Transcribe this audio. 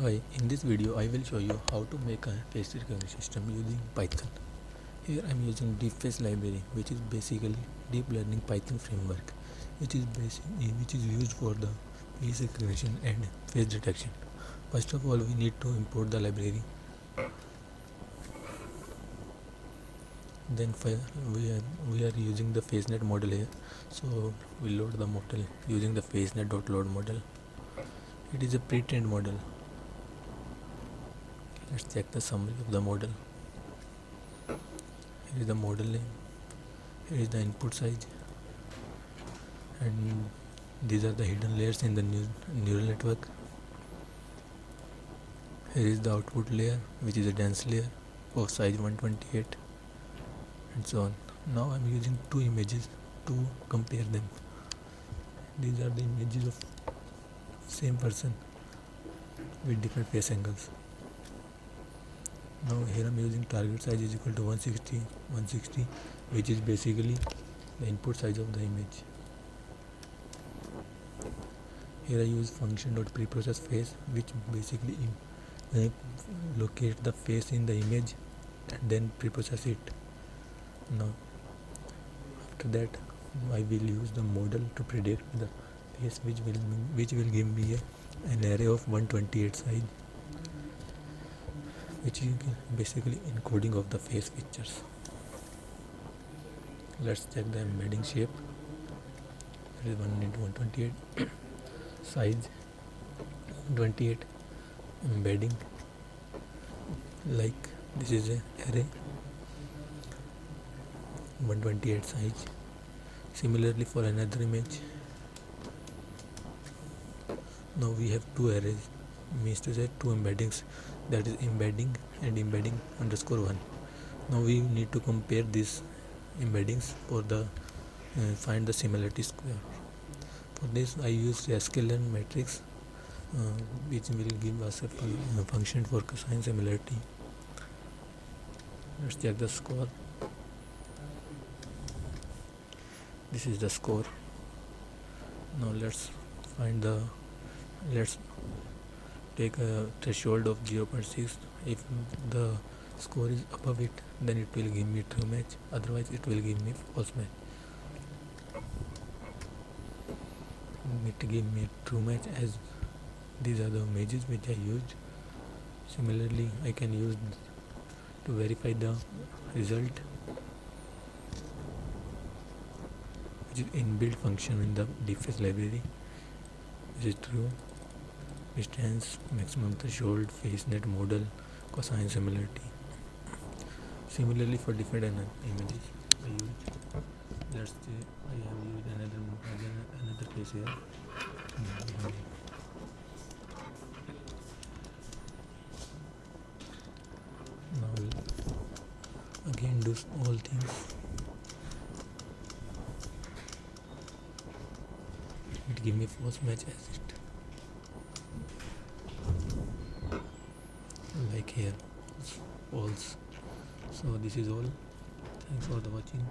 Hi, in this video I will show you how to make a face recognition system using Python. Here I am using DeepFace library, which is basically deep learning Python framework, which is used for the face recognition and face detection. First of all, we need to import the library. Then we are using the FaceNet model here, so we load the model using the FaceNet.load model. It is a pre-trained model. Let's check the summary of the model. Here is the model name, here is the input size, and these are the hidden layers in the neural network. Here is the output layer, which is a dense layer of size 128, and so on. Now I am using two images to compare them. These are the images of same person with different face angles. Now here I am using target size is equal to 160, which is basically the input size of the image. Here I use function.preprocess face, which basically locate the face in the image and then preprocess it. Now after that I will use the model to predict the face, which will give me an array of 128 size, which is basically encoding of the face features. Let's check the embedding shape. It is 1 into 128 size 128 embedding, like this is a array 128 size. Similarly for another image, now we have two arrays, means to say two embeddings, that is embedding and embedding underscore 1. Now we need to compare these embeddings for the find the similarity square. For this I use sklearn matrix, which will give us a function for cosine similarity. Let's check the score. This is the score. Now let's take a threshold of 0.6. If the score is above it, then it will give me true match, otherwise it will give me false match. It give me true match as these are the images which I used. Similarly, I can use to verify the result, which is inbuilt function in the DeepFace library. This is true, distance, maximum threshold, FaceNet model, cosine similarity. Similarly for different images I use. Let's say I have used another case here. Now we'll again do all things. It give me false match as it, like here, false. So this is all. Thanks for the watching.